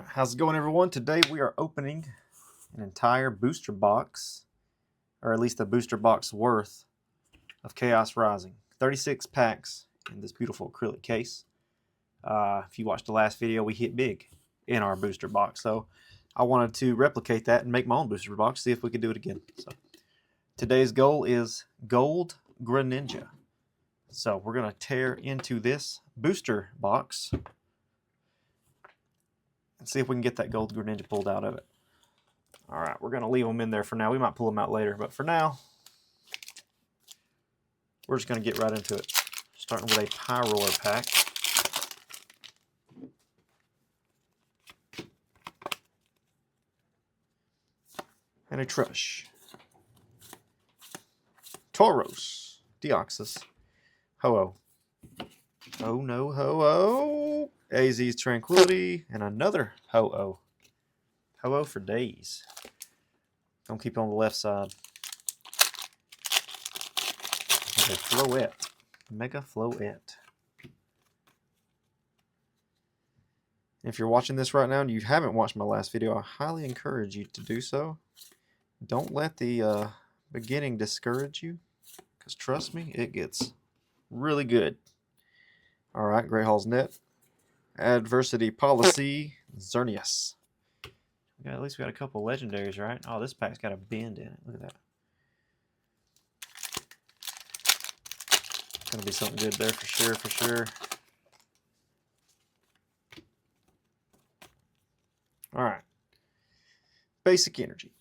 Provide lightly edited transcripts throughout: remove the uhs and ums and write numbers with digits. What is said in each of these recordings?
How's it going, everyone? Today we are opening an entire booster box, or at least a booster box worth of Chaos Rising. 36 packs in this beautiful acrylic case. If you watched the last video, we hit big in our booster box, so I wanted to replicate that and make my own booster box, see if we could do it again. So today's goal is Gold Greninja. So we're going to tear into this booster box and see if we can get that Gold Greninja pulled out of it. All right, we're going to leave them in there for now. We might pull them out later, but for now, we're just going to get right into it. Starting with a Pyroar pack. And a Trush. Tauros. Deoxys. Ho-Oh. Oh no, Ho-Oh. AZ's Tranquility. And another Ho-Oh. Ho-Oh for days. Don't keep it on the left side. A Floette. Mega Floette. If you're watching this right now and you haven't watched my last video, I highly encourage you to do so. Don't let the beginning discourage you, because trust me, it gets really good. Alright, Great Hall's Net. Adversity Policy. Xerneas. At least we got a couple legendaries, right? Oh, this pack's got a bend in it. Look at that. Gonna be something good there for sure. Alright. Basic Energy.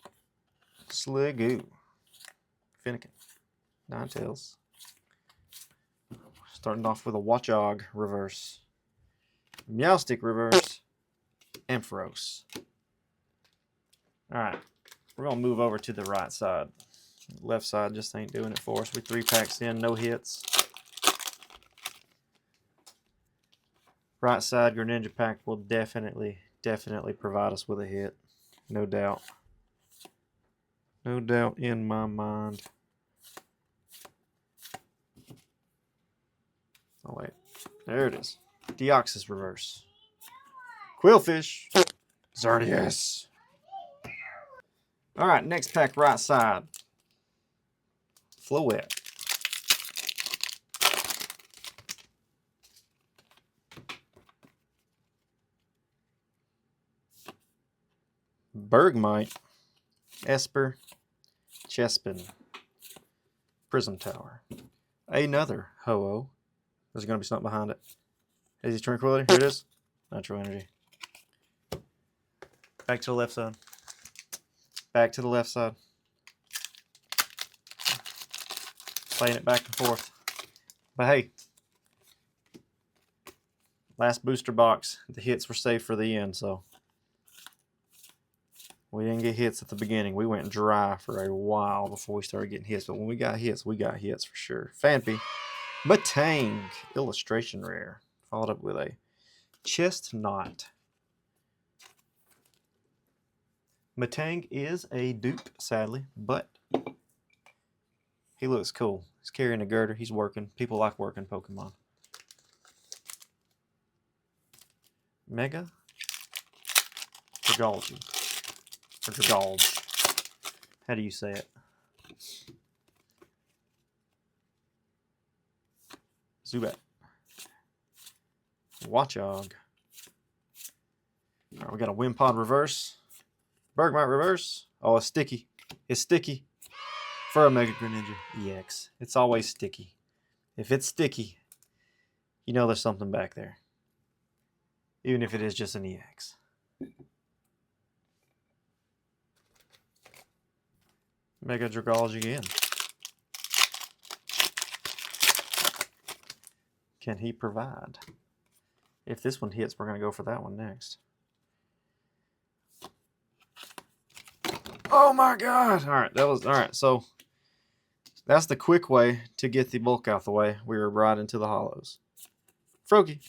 Sliggoo. Fennekin. Ninetales. Starting off with a Watchog reverse. Meowstic reverse. Ampharos. Alright. We're going to move over to the right side. Left side just ain't doing it for us. We're 3 packs in, no hits. Right side Greninja pack will definitely provide us with a hit. No doubt. No doubt in my mind. Oh, wait. There it is. Deoxys reverse. Quillfish. Xerneas. Alright, next pack, right side. Floette. Bergmite. Esper. Chespin. Prism Tower. Another Ho-Oh. There's going to be something behind it. AZ Tranquility. Here it is. Natural Energy. Back to the left side. Back to the left side. Playing it back and forth. But hey, last booster box, the hits were saved for the end, so we didn't get hits at the beginning. We went dry for a while before we started getting hits, but when we got hits for sure. Phanpy. Matang. Illustration Rare. Followed up with a Chestnut. Matang is a dupe, sadly, but he looks cool. He's carrying a girder. He's working. People like working Pokemon. Mega Dragalge. Or Dragalge. How do you say it? Zubat. Watchog. Alright, we got a Wimpod reverse. Bergmite reverse. Oh, it's sticky. It's sticky. For a Mega Greninja EX. It's always sticky. If it's sticky, you know there's something back there. Even if it is just an EX. Mega Dragalge again. Can he provide? If this one hits, we're going to go for that one next. Oh my god! Alright, so that's the quick way to get the bulk out the way. We were right into the hollows. Froakie.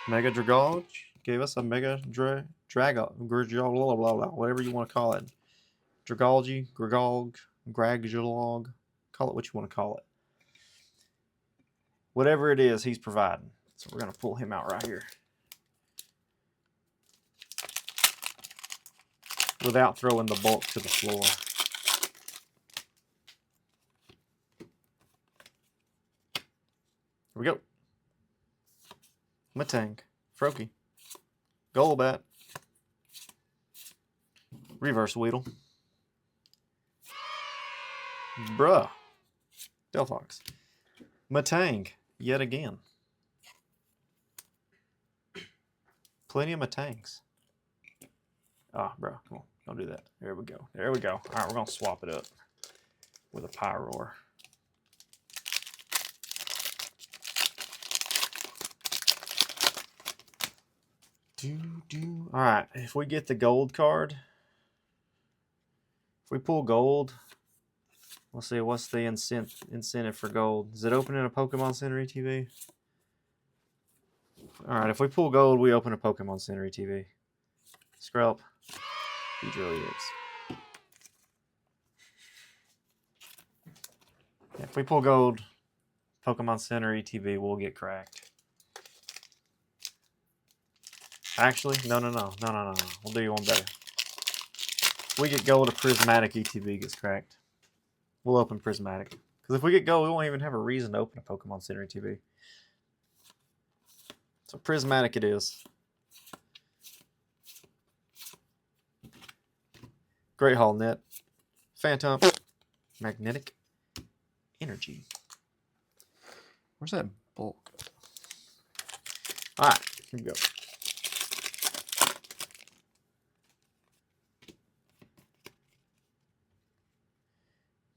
Mega Dragalge gave us a Mega Dragalge, blah, blah, blah, whatever you want to call it. Dragalge, Gragalg, Gragalog, call it what you want to call it. Whatever it is, he's providing. So we're going to pull him out right here. without throwing the bulk to the floor. Here we go. Matang, Froakie, Golbat, Reverse Weedle, Bruh, Delphox, Matang, yet again. Plenty of Matangs. Ah, bro, come on, don't do that. There we go. There we go. All right, we're gonna swap it up with a Pyroar. All right, if we get the gold card, if we pull gold, let's see, what's the incentive for gold? Is it opening a Pokemon Center ETB? All right, if we pull gold, we open a Pokemon Center ETB. Skrelp, Beedrill EX. If we pull gold, Pokemon Center ETB will get cracked. Actually, no. We'll do you one better. If we get gold, a Prismatic ETB gets cracked. We'll open Prismatic. Because if we get gold, we won't even have a reason to open a Pokemon Center ETB. So Prismatic it is. Great Hall Net. Phantom. Magnetic Energy. Where's that bulk? Alright, here we go.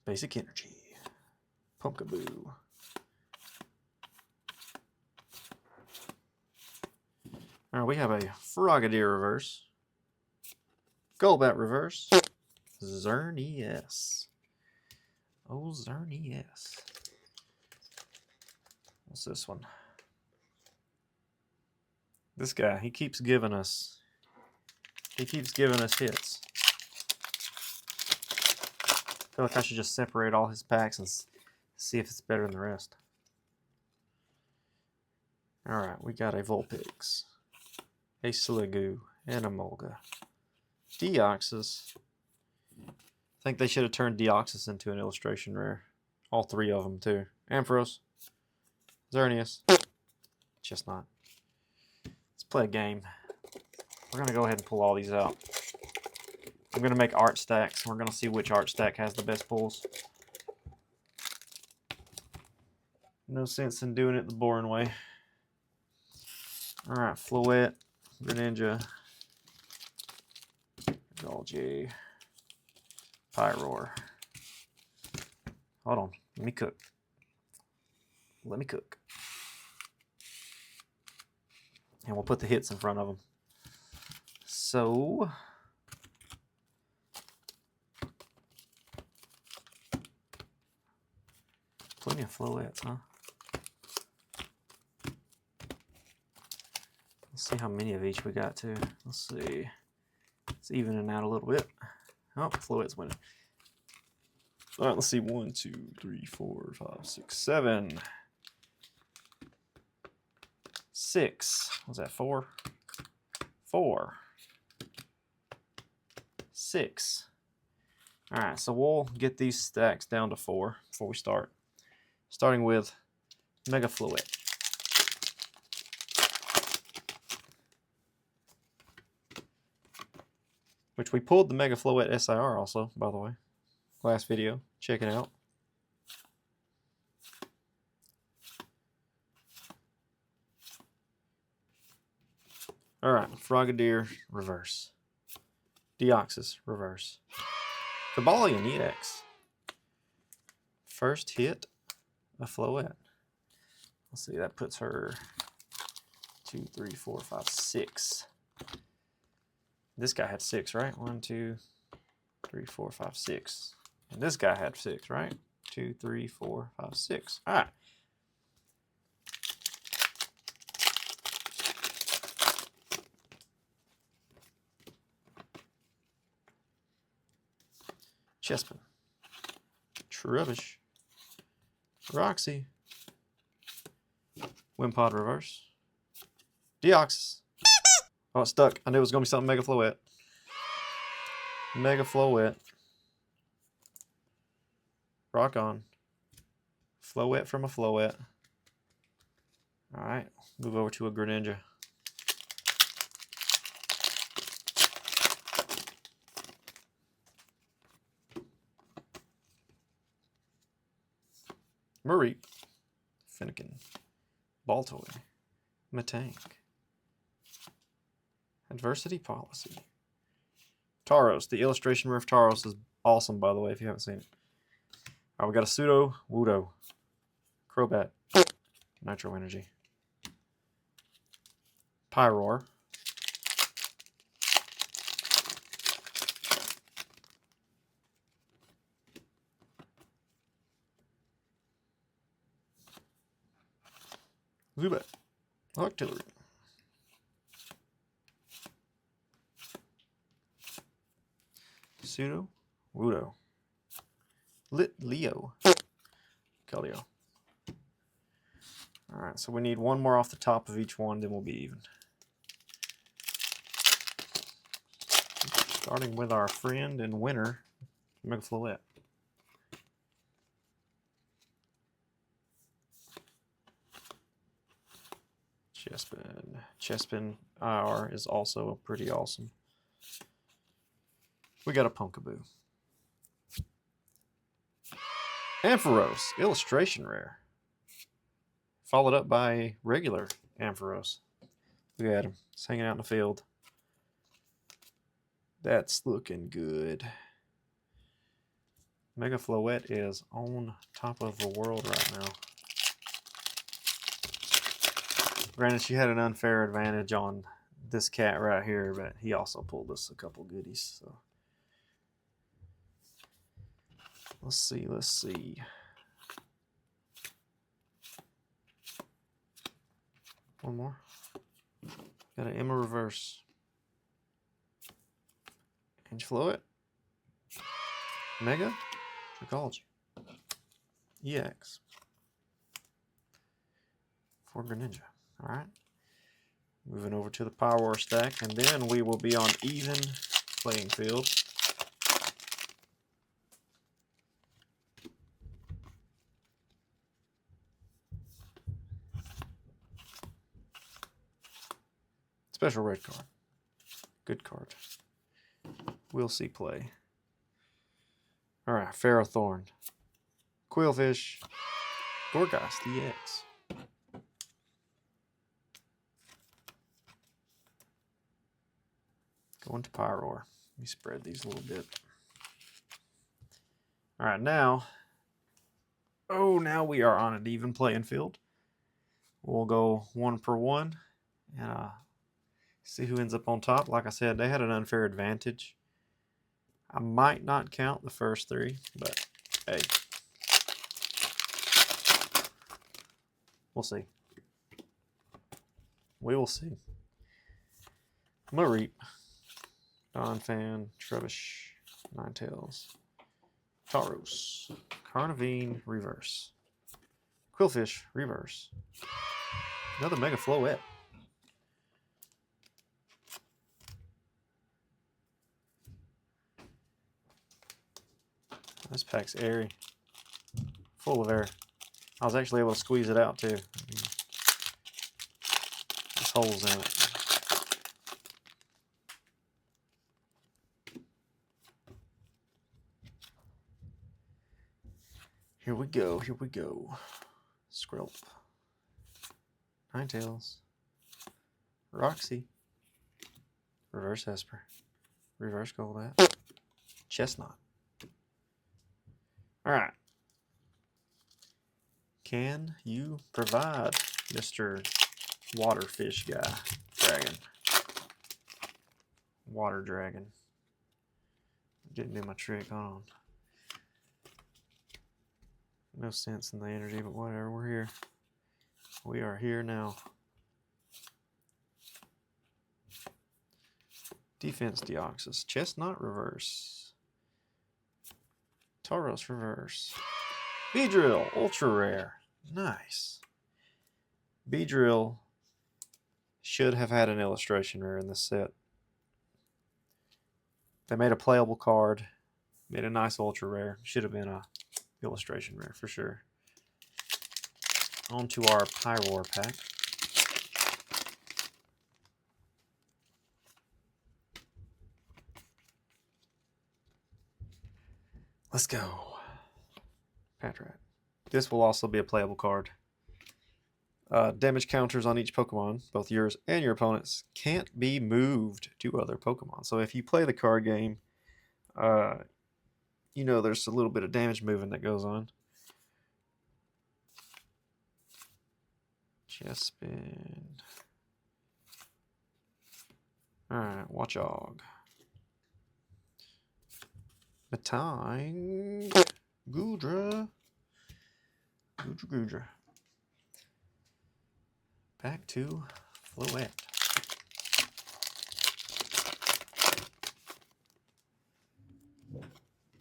Basic Energy. Pumpkaboo. Alright, we have a Frogadier reverse. Golbat reverse. Xerneas. Oh, Xerneas. What's this one? This guy, he keeps giving us hits. I feel like I should just separate all his packs and see if it's better than the rest. Alright, we got a Vulpix, a Sliggoo, and a Molga. Deoxys. I think they should have turned Deoxys into an illustration rare. All three of them, too. Ampharos, Xerneas, just not. Let's play a game. We're going to go ahead and pull all these out. I'm going to make art stacks. We're going to see which art stack has the best pulls. No sense in doing it the boring way. Alright, Floette, Greninja, Golgi, Pyroar. Hold on, let me cook. And we'll put the hits in front of them. So... plenty of Floettes, huh? Let's see how many of each we got, too. Let's see. It's evening out a little bit. Oh, Floette's winning. All right, let's see. 1, 2, 3, 4, 5, 6, 7. 6. Was that 4? 4. 6. All right, so we'll get these stacks down to 4 before we start. Starting with Mega Floette. Which we pulled the Mega Floette SIR also, by the way. Last video. Check it out. Alright, Frogadier reverse. Deoxys reverse. Cobalion EX. First hit. A Floette. Let's see, that puts her 2, 3, 4, 5, 6. This guy had 6, right? 1, 2, 3, 4, 5, 6. And this guy had 6, right? 2, 3, 4, 5, 6. All right. Chespin. Trubbish. Roxy. Wimpod reverse. Deoxys. Oh, it's stuck. I knew it was going to be something Mega Floette. Mega Floette. Rock on. Floette from a Floette. Alright, move over to a Greninja. Mareep. Fennekin. Baltoy. Matank. Adversity Policy. Tauros. The illustration rare of Tauros is awesome, by the way, if you haven't seen it. Alright, we got a Pseudo Wudo. Crobat. Nitro Energy. Pyroar. Zubat. Octillery. Pseudo Wudo. Leo. Keldeo. Alright, so we need one more off the top of each one, then we'll be even. Starting with our friend and winner, Mega Floette. Chespin. Chespin IR is also pretty awesome. We got a Pumpkaboo. Ampharos, illustration rare. Followed up by regular Ampharos. Look at him. He's hanging out in the field. That's looking good. Mega Floette is on top of the world right now. Granted, she had an unfair advantage on this cat right here, but he also pulled us a couple goodies. So let's see. One more. Got an Emma Reverse. Floette. Mega. Trichology. EX. For Greninja. Alright. Moving over to the Power stack, and then we will be on even playing field. Special red card. Good card. We'll see play. Alright, Ferrothorn. Quillfish. Gorgeist EX. Going to Pyroar. Let me spread these a little bit. Alright, now we are on an even playing field. We'll go one per one and see who ends up on top. Like I said, they had an unfair advantage. I might not count the first three, but hey. We'll see. We will see. Mareep. Donphan. Trubbish. Ninetales. Tauros. Carnivine. Reverse. Quillfish. Reverse. Another Mega Floette. This pack's airy. Full of air. I was actually able to squeeze it out too. There's holes in it. Here we go. Skrelp. Ninetales. Roxy. Reverse Esper. Reverse Golbat. Chestnut. Alright. Can you provide, Mr. Waterfish guy? Dragon. Water Dragon. Didn't do my trick. Hold on. No sense in the energy, but whatever. We're here. We are here now. Defense Deoxys. Chestnut Reverse. Tauros Reverse. Beedrill Ultra Rare. Nice. Beedrill should have had an illustration rare in this set. They made a playable card. Made a nice ultra rare. Should have been a illustration rare for sure. On to our Pyroar pack. Let's go. Patrat. This will also be a playable card. Damage counters on each Pokemon, both yours and your opponent's, can't be moved to other Pokemon. So if you play the card game, you know there's a little bit of damage moving that goes on. Chespin. Alright, Watchog. Matine. Goodra. Goodra. Back to Floette.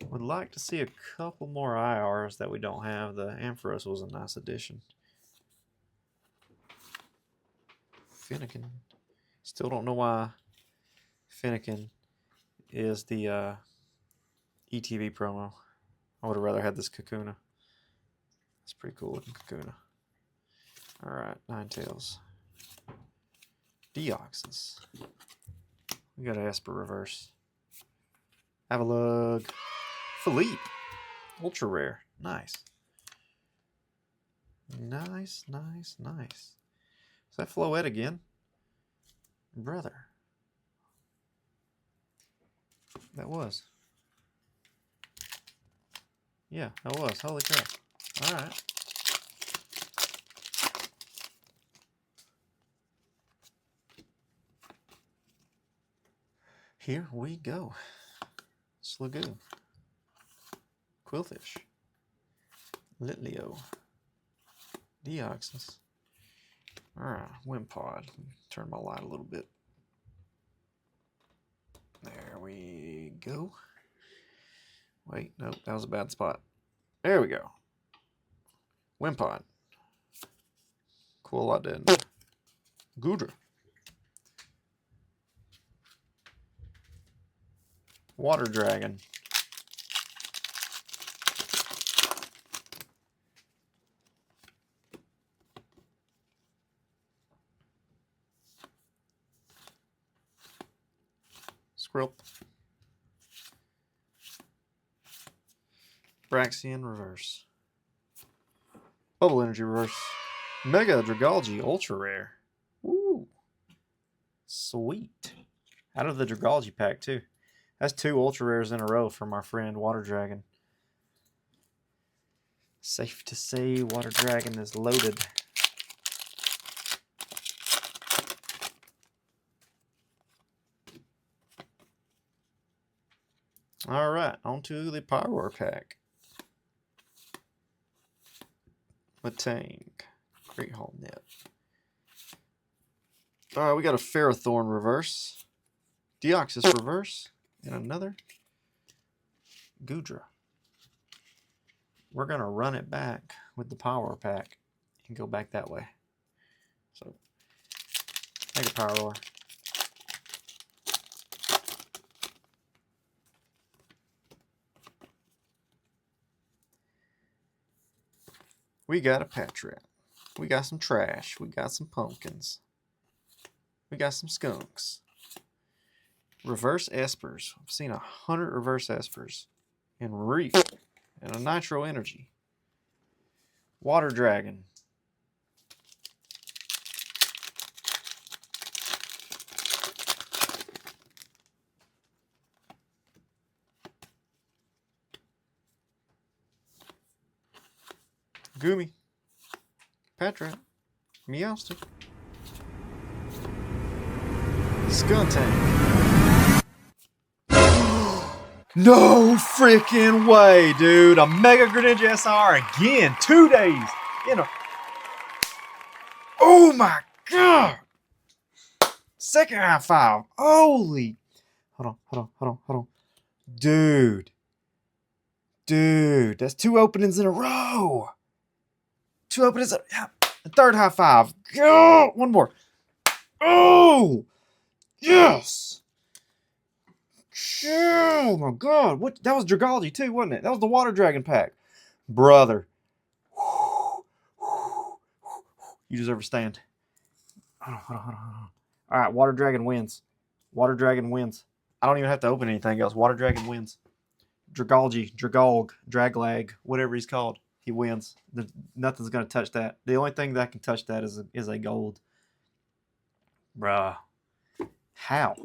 Would like to see a couple more IRs that we don't have. The Ampharos was a nice addition. Finnegan. Still don't know why Finnegan is the ETB promo. I would have rather had this Kakuna. It's pretty cool looking Kakuna. Alright, Ninetales. Deoxys. We got an Esper reverse. Avalugg. Philippe. Ultra rare. Nice. Nice, nice, nice. Is that Floette again? Brother. That was. Yeah, that was. Holy crap. Alright. Here we go. Sliggoo. Quillfish. Litleo. Deoxys. Alright, Wimpod. Turn my light a little bit. There we go. Wait, nope, that was a bad spot. There we go. Wimpod. Quilladin. Goodra. Water Dragon. Squirrel. Braxian reverse. Bubble Energy reverse. Mega Dragalge ultra rare. Ooh. Sweet. Out of the Dragalge pack too. That's 2 ultra rares in a row from our friend Water Dragon. Safe to say Water Dragon is loaded. Alright, on to the Pyroar pack. Matang. Great Hall Net. Alright, we got a Ferrothorn reverse. Deoxys reverse. And another Goodra. We're going to run it back with the Pyroar pack and go back that way. So, Mega Pyroar. We got a Patrat. We got some trash. We got some pumpkins. We got some skunks. Reverse Espers. I've seen 100 reverse Espers. And Reef. And a Nitro Energy. Water Dragon. Goomy. Patrat. Meowstic. Skuntank. No freaking way, dude. A Mega Greninja SR again. 2 days. Oh my god. Second high five. Holy. Hold on. Dude. That's 2 openings in a row. 2 openings. Yeah. Third high five. Go. One more. Oh. Yes. Oh my god. What? That was Dragalge too, wasn't it? That was the Water Dragon pack. Brother. You deserve a stand. Hold on. All right, Water Dragon wins. Water Dragon wins. I don't even have to open anything else. Water Dragon wins. Dragalge, Dragalg, Draglag, whatever he's called, he wins. Nothing's going to touch that. The only thing that can touch that is a gold. Bruh. How?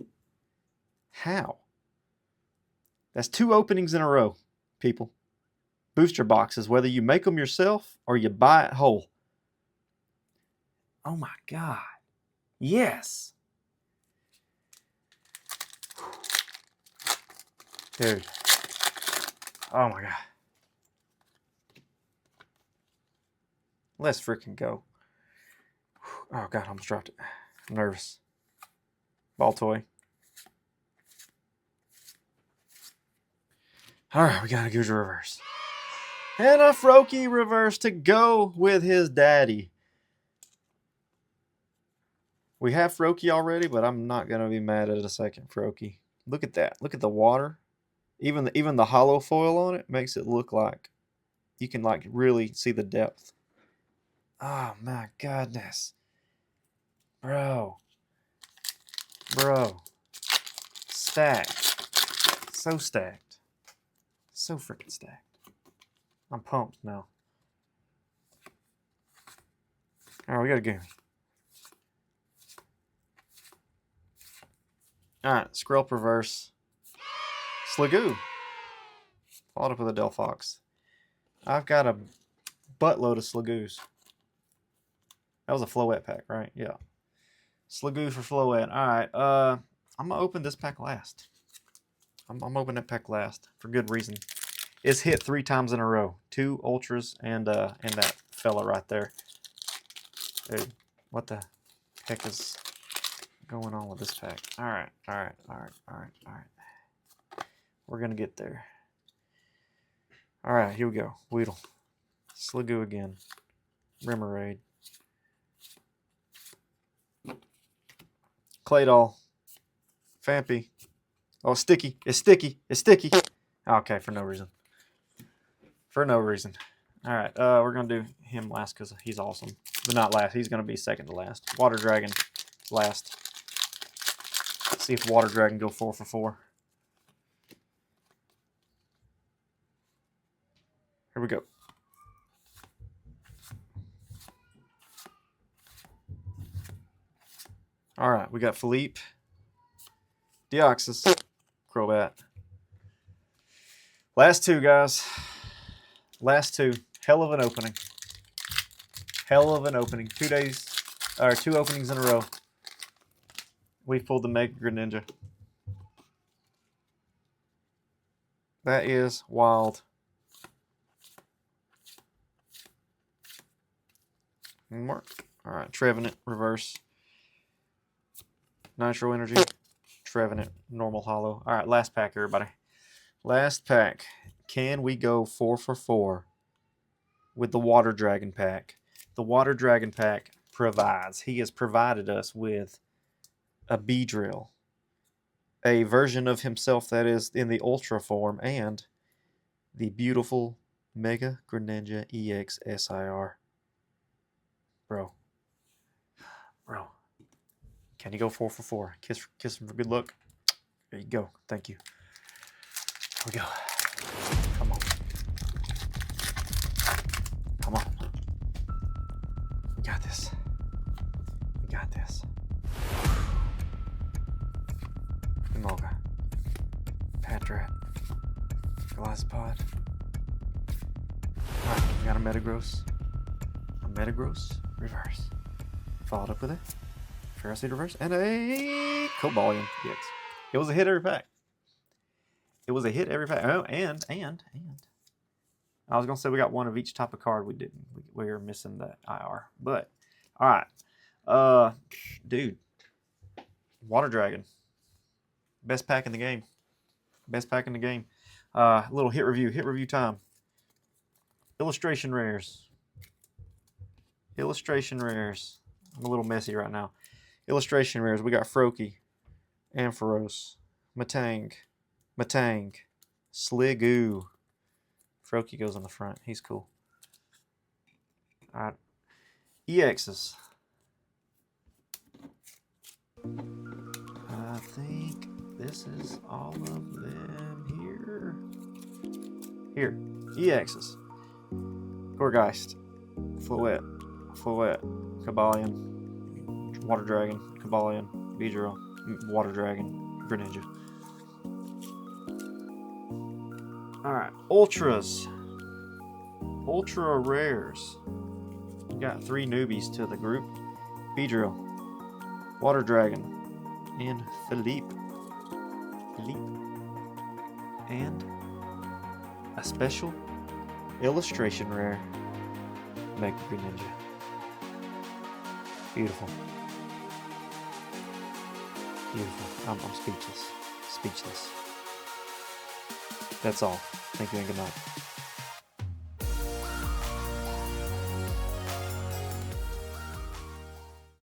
That's 2 openings in a row, people. Booster boxes, whether you make them yourself or you buy it whole. Oh my God. Yes. Dude. Oh my God. Let's freaking go. Oh God, I almost dropped it. I'm nervous. Ball toy. All right, we got a Goodra reverse. And a Froakie reverse to go with his daddy. We have Froakie already, but I'm not going to be mad at a second Froakie. Look at that. Look at the water. Even the hollow foil on it makes it look like you can like really see the depth. Oh my goodness. Bro. Stacked. So stacked. So freaking stacked. I'm pumped now. All right, we got a game. All right, Skrelp reverse. Sliggoo. Followed up with a Delphox. I've got a buttload of Sligoos. That was a Floette pack, right? Yeah. Sliggoo for Floette. All right. I'm gonna open this pack last. I'm opening that pack last for good reason. It's hit 3 times in a row. 2 ultras and that fella right there. Dude, what the heck is going on with this pack? All right. We're gonna get there. All right, here we go. Weedle, Sliggoo again, Remoraid, Claydol, Phanpy. Oh, sticky. It's sticky. Okay, for no reason. All right, we're going to do him last because he's awesome. But not last. He's going to be second to last. Water Dragon last. Let's see if Water Dragon go 4 for 4. Here we go. All right, we got Philippe, Deoxys, Crobat. Last 2, guys. Last 2. Hell of an opening. 2 days, or 2 openings in a row. We've pulled the Mega Greninja. That is wild. Mark. All right, Trevenant reverse. Nitro Energy. Trevenant normal hollow. All right, last pack, everybody. Last pack. Can we go 4 for 4 with the Water Dragon pack? The Water Dragon pack provides. He has provided us with a Beedrill, a version of himself that is in the Ultra form, and the beautiful Mega Greninja EX SIR. Bro. Can you go 4 for 4? Kiss him for good luck. There you go. Thank you. Here we go. Come on. We got this. Emolga. Patrat. Golisopod. Alright, we got a Metagross. Reverse. Followed up with a Ferroseed reverse and a Cobalion EX. It was a hit every pack. Oh, and I was gonna say we got one of each type of card. We didn't. We were missing the IR. But all right, dude, Water Dragon, best pack in the game. Little hit review time. Illustration rares. I'm a little messy right now. Illustration rares. We got Froakie, Ampharos, Matang, Matang. Sliggoo. Froakie goes on the front. He's cool. Alright. EXs. I think this is all of them here. Here. EXs. Gourgeist. Floette. Cobalion. Water Dragon. Cobalion. Beedrill. Water Dragon. Greninja. Alright. Ultras. Ultra rares. We got 3 newbies to the group. Beedrill. Water Dragon. And Philippe. And a special illustration rare. Mega Greninja. Beautiful. Beautiful. I'm speechless. That's all. Thank you and good night.